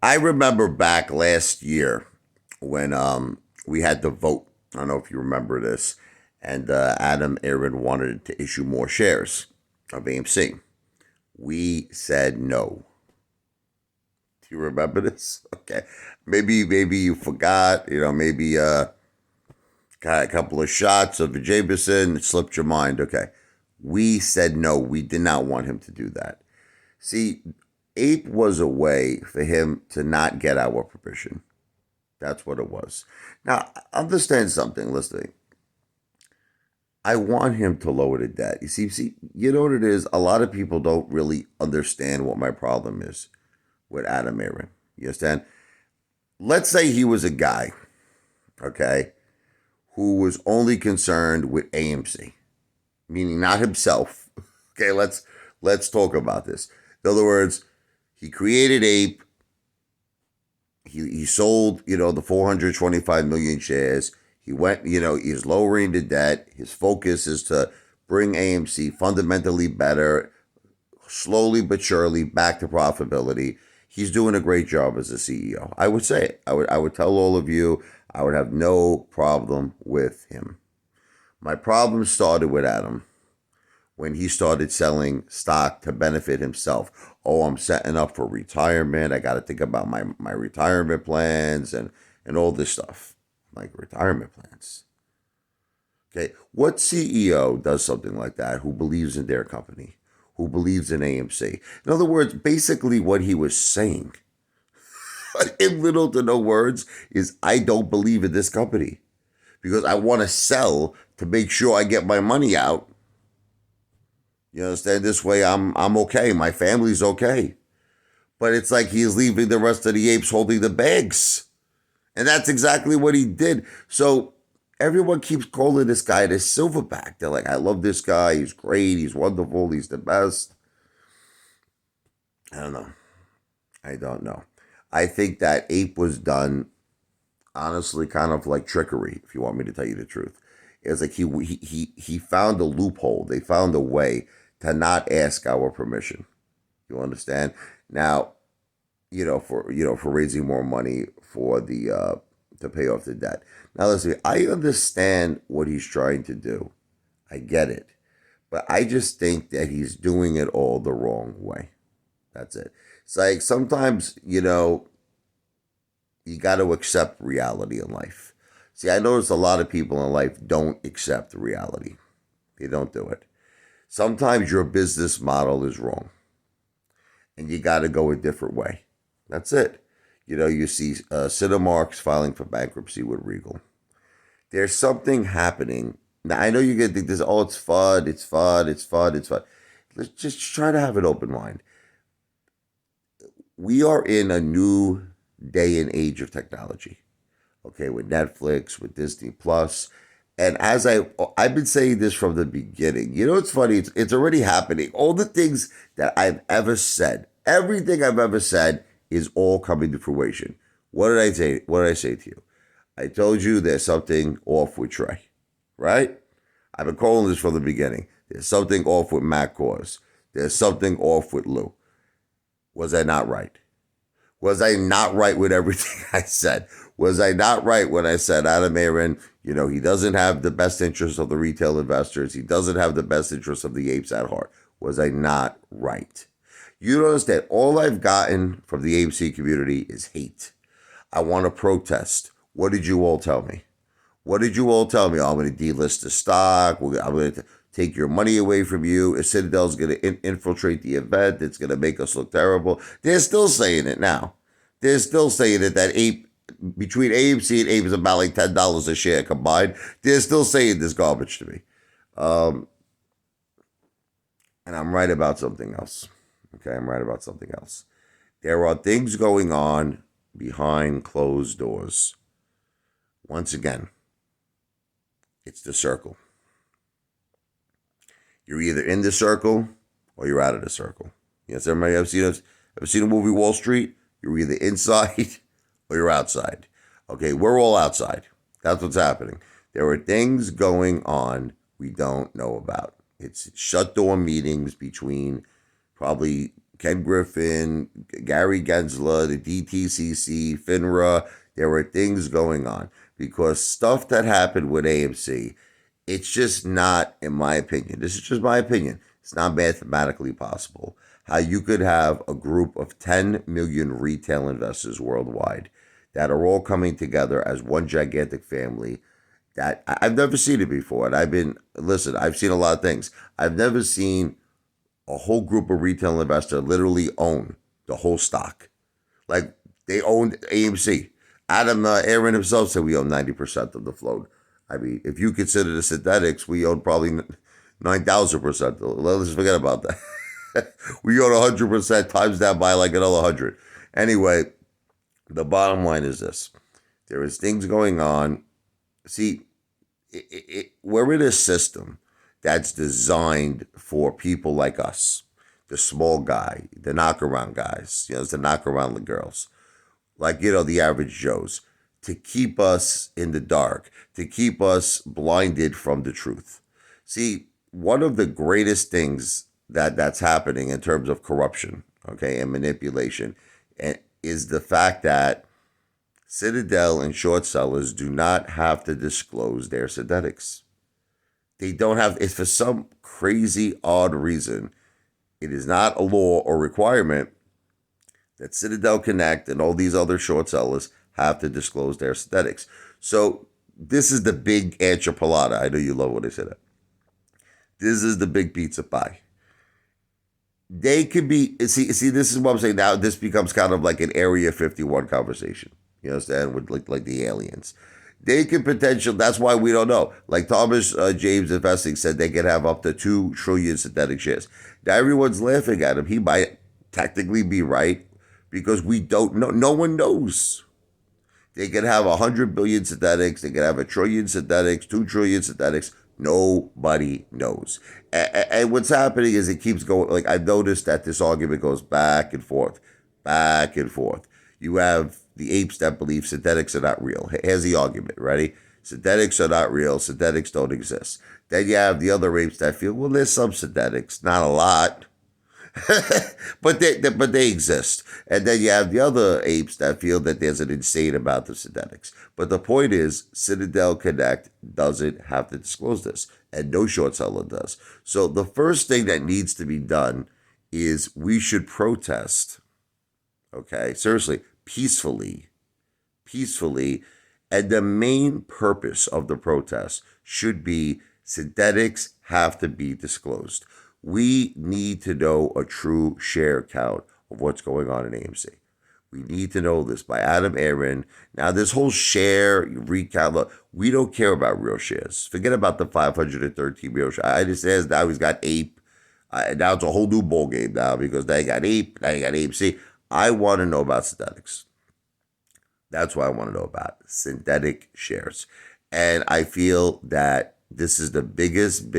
I remember back last year when we had the vote. I don't know if you remember this, and Aron wanted to issue more shares of AMC. We said no. Do you remember this? Okay, maybe you forgot. Maybe got a couple of shots of Jameson, it slipped your mind. Okay, we said no. We did not want him to do that. See, Ape was a way for him to not get our permission. That's what it was. Now, understand something, listening. I want him to lower the debt. You know what it is? A lot of people don't really understand what my problem is with Adam Aron. You understand? Let's say he was a guy, okay, who was only concerned with AMC, meaning not himself. Okay, let's talk about this. In other words, he created Ape. He sold, the 425 million shares. He went, he's lowering the debt. His focus is to bring AMC fundamentally better, slowly but surely back to profitability. He's doing a great job as a CEO. I would say it. I would tell all of you, I would have no problem with him. My problem started with Adam when he started selling stock to benefit himself. Oh, I'm setting up for retirement. I got to think about my retirement plans and all this stuff. Like retirement plans. Okay. What CEO does something like that who believes in their company, who believes in AMC? In other words, basically what he was saying, in little to no words, is I don't believe in this company because I want to sell to make sure I get my money out. You understand? This way I'm okay. My family's okay. But it's like he's leaving the rest of the apes holding the bags. And that's exactly what he did. So everyone keeps calling this guy the silverback. They're like, I love this guy. He's great. He's wonderful. He's the best. I don't know. I don't know. I think that Ape was done, honestly, kind of like trickery, if you want me to tell you the truth. It's like he found a loophole. They found a way to not ask our permission. You understand? Now, for raising more money for the to pay off the debt. Now listen, I understand what he's trying to do. I get it. But I just think that he's doing it all the wrong way. That's it. It's like sometimes, you got to accept reality in life. See, I notice a lot of people in life don't accept reality. They don't do it. Sometimes your business model is wrong and you got to go a different way. That's it. You see Cinemark's filing for bankruptcy with Regal. There's something happening. Now, I know you're going to think this, oh, it's fun, it's fun, it's fun, it's fun. Let's just try to have an open mind. We are in a new day and age of technology. Okay, with Netflix, with Disney Plus. And as I've been saying this from the beginning, it's funny, it's already happening. All the things that I've ever said, everything I've ever said is all coming to fruition. What did I say? What did I say to you? I told you there's something off with Trey, right? I've been calling this from the beginning. There's something off with Matt Cause. There's something off with Lou. Was I not right? Was I not right with everything I said? Was I not right when I said Adam Aron, he doesn't have the best interests of the retail investors. He doesn't have the best interests of the apes at heart. Was I not right? You don't understand. All I've gotten from the AMC community is hate. I want to protest. What did you all tell me? What did you all tell me? Oh, I'm going to delist the stock. I'm going to take your money away from you. Citadel's going to infiltrate the event. It's going to make us look terrible. They're still saying it now. They're still saying it that between AMC and APE is about like $10 a share combined. They're still saying this garbage to me. And I'm right about something else. Okay, I'm right about something else. There are things going on behind closed doors. Once again, it's the circle. You're either in the circle or you're out of the circle. Yes, everybody ever seen a movie Wall Street? You're either inside or you're outside. Okay, we're all outside. That's what's happening. There are things going on we don't know about. It's shut door meetings between probably Ken Griffin, Gary Gensler, the DTCC, FINRA. There were things going on because stuff that happened with AMC, it's just not, in my opinion, this is just my opinion, it's not mathematically possible how you could have a group of 10 million retail investors worldwide that are all coming together as one gigantic family that I've never seen it before. And I've seen a lot of things. I've never seen a whole group of retail investors literally own the whole stock. Like they owned AMC. Aron himself said we own 90% of the float. I mean, if you consider the synthetics, we own probably 9,000%. Let's forget about that. We own 100% times that by like another 100. Anyway, the bottom line is this. There is things going on. See, we're in a system that's designed for people like us, the small guy, the knockaround guys, it's the knockaround the girls, like, the average Joes, to keep us in the dark, to keep us blinded from the truth. See, one of the greatest things that's happening in terms of corruption, okay, and manipulation, is the fact that Citadel and short sellers do not have to disclose their synthetics. They don't have, it's for some crazy, odd reason. It is not a law or requirement that Citadel Connect and all these other short sellers have to disclose their synthetics. So this is the big enchilada. I know you love when I say that. This is the big pizza pie. They could be, see, this is what I'm saying now. This becomes kind of like an Area 51 conversation. You understand? With like the aliens. They could potentially, that's why we don't know. Like Thomas James Investing said they could have up to 2 trillion synthetic shares. Now everyone's laughing at him. He might technically be right because we don't know. No one knows. They could have 100 billion synthetics. They could have 1 trillion synthetics, 2 trillion synthetics. Nobody knows. And what's happening is it keeps going. Like I've noticed that this argument goes back and forth, back and forth. You have the apes that believe synthetics are not real. Here's the argument, ready? Synthetics are not real. Synthetics don't exist. Then you have the other apes that feel, well, there's some synthetics, not a lot, but they exist. And then you have the other apes that feel that there's an insane amount of synthetics. But the point is, Citadel Connect doesn't have to disclose this, and no short seller does. So the first thing that needs to be done is we should protest. Okay, seriously, peacefully. And the main purpose of the protest should be synthetics have to be disclosed. We need to know a true share count of what's going on in AMC. We need to know this by Aron. Now, this whole share recount, look, we don't care about real shares. Forget about the 513 real shares. I understand now he's got APE. Now it's a whole new ball game now because they got APE, now you got AMC. I want to know about synthetics. That's what I want to know about, synthetic shares. And I feel that this is the biggest,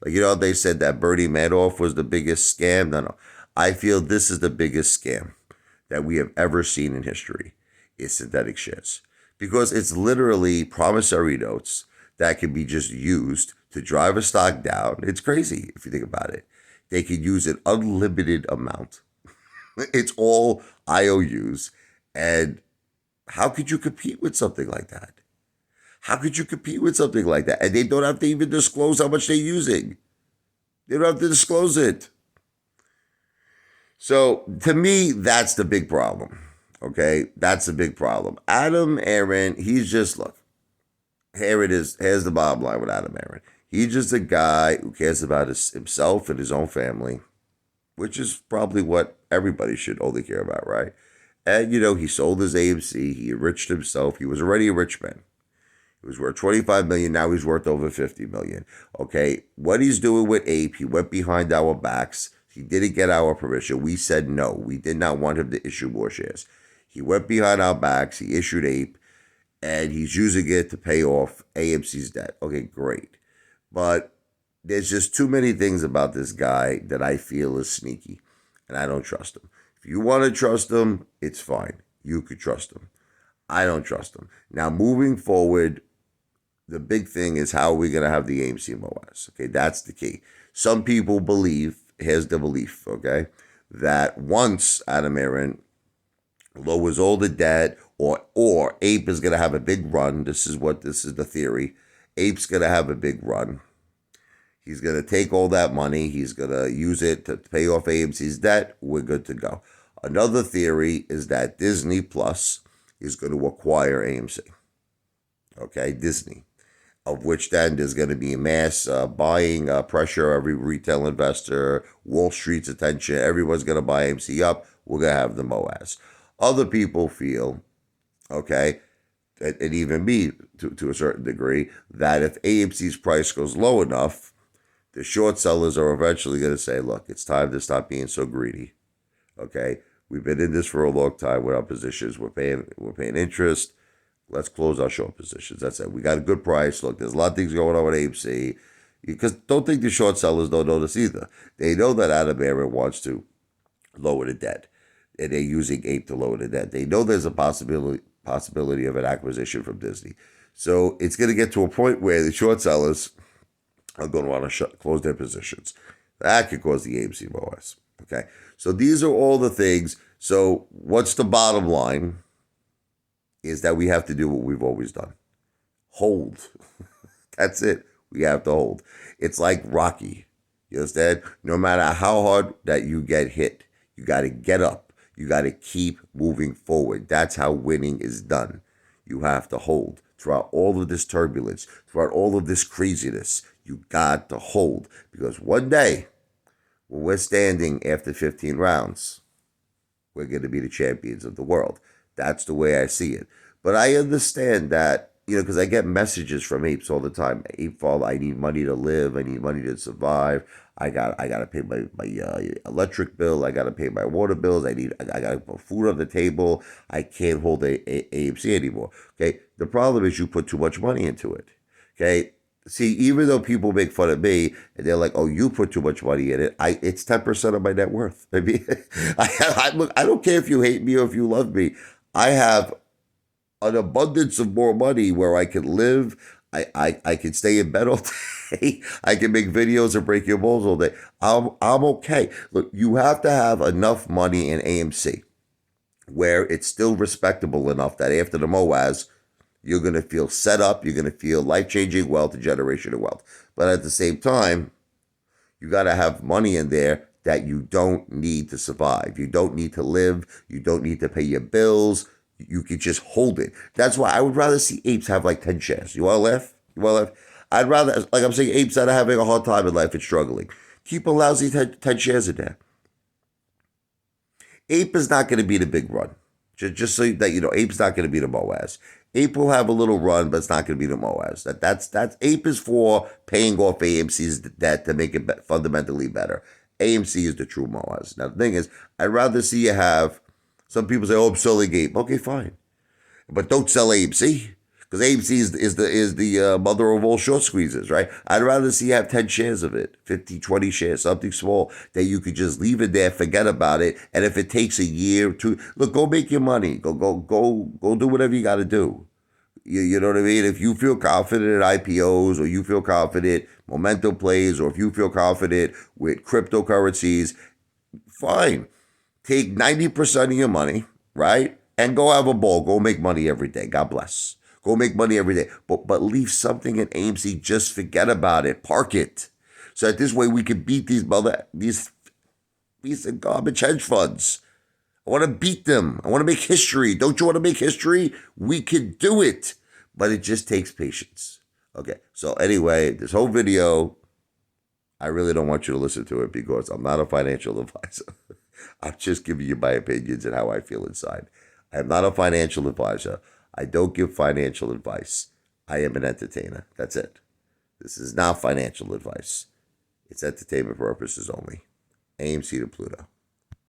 like, they said that Bernie Madoff was the biggest scam. No. I feel this is the biggest scam that we have ever seen in history is synthetic shares. Because it's literally promissory notes that can be just used to drive a stock down. It's crazy if you think about it. They can use an unlimited amount. It's all IOUs. And how could you compete with something like that? And they don't have to even disclose how much they're using. They don't have to disclose it. So to me, that's the big problem. Okay, that's the big problem. Aron, he's just, look, here it is. Here's the bottom line with Aron. He's just a guy who cares about himself and his own family, which is probably what everybody should only care about, right? And, he sold his AMC. He enriched himself. He was already a rich man. He was worth $25 million. Now he's worth over $50 million. Okay, what he's doing with APE, he went behind our backs. He didn't get our permission. We said no. We did not want him to issue more shares. He went behind our backs. He issued APE, and he's using it to pay off AMC's debt. Okay, great. But there's just too many things about this guy that I feel is sneaky, and I don't trust him. If you want to trust him, it's fine. You could trust him. I don't trust him. Now, moving forward, the big thing is how are we going to have the AMC MOASS? Okay, that's the key. Some people believe, here's the belief, okay? that once Aron lowers all the debt, or Ape is going to have a big run. This is the theory. Ape's going to have a big run. He's going to take all that money. He's going to use it to pay off AMC's debt. We're good to go. Another theory is that Disney Plus is going to acquire AMC. Okay, Disney. Of which then there's going to be a mass buying pressure. Every retail investor, Wall Street's attention, everyone's going to buy AMC up. We're going to have the MOASS. Other people feel, okay, and even me to a certain degree, that if AMC's price goes low enough, the short sellers are eventually going to say, look, it's time to stop being so greedy. Okay, we've been in this for a long time with our positions. We're paying interest. Let's close our short positions. That's it. We got a good price. Look, there's a lot of things going on with AMC. Because don't think the short sellers don't know this either. They know that Aron wants to lower the debt. And they're using APE to lower the debt. They know there's a possibility of an acquisition from Disney. So it's going to get to a point where the short sellers are going to want to close their positions. That could cause the AMC MOASS. Okay. So these are all the things. So what's the bottom line? Is that we have to do what we've always done. Hold. That's it. We have to hold. It's like Rocky. You understand? No matter how hard that you get hit, you got to get up. You got to keep moving forward. That's how winning is done. You have to hold. Throughout all of this turbulence, throughout all of this craziness, you got to hold. Because one day, when we're standing after 15 rounds, we're going to be the champions of the world. That's the way I see it. But I understand that, because I get messages from apes all the time. Apefather, I need money to live. I need money to survive. I got to pay my electric bill. I got to pay my water bills. I got to put food on the table. I can't hold AMC anymore. Okay. The problem is you put too much money into it. Okay. See, even though people make fun of me and they're like, "Oh, you put too much money in it," it's 10% of my net worth. I mean, look, I don't care if you hate me or if you love me. I have an abundance of more money where I can live. I can stay in bed all day. I can make videos and break your balls all day. I'm okay. Look, you have to have enough money in AMC where it's still respectable enough that after the MOASS, you're going to feel set up. You're going to feel life-changing wealth and generational wealth. But at the same time, you got to have money in there that you don't need to survive. You don't need to live. You don't need to pay your bills. You can just hold it. That's why I would rather see apes have like 10 shares. You want to laugh? You want to laugh? I'd rather, like I'm saying, apes that are having a hard time in life and struggling. Keep a lousy 10 shares in there. Ape is not going to be the big run. Just so that you know, Ape's not going to be the MOASS. Ape will have a little run, but it's not going to be the MOASS. That's Ape is for paying off AMC's debt to make it fundamentally better. AMC is the true MOASS. Now the thing is, I'd rather see you have. Some people say, "Oh, I'm selling Ape." Okay, fine, but don't sell AMC because AMC is the mother of all short squeezes, right? I'd rather see you have 10 shares of it, 50, 20 shares, something small that you could just leave it there, forget about it, and if it takes a year or two, look, go make your money, go do whatever you got to do. You know what I mean? If you feel confident in IPOs, or you feel confident momentum plays, or if you feel confident with cryptocurrencies, fine. Take 90% of your money, right? And go have a ball. Go make money every day. God bless. Go make money every day. But leave something in AMC. Just forget about it. Park it. So that this way we can beat these piece of garbage hedge funds. I want to beat them. I want to make history. Don't you want to make history? We can do it. But it just takes patience. Okay. So anyway, this whole video, I really don't want you to listen to it because I'm not a financial advisor. I'm just giving you my opinions and how I feel inside. I am not a financial advisor. I don't give financial advice. I am an entertainer. That's it. This is not financial advice. It's entertainment purposes only. AMC to Pluto.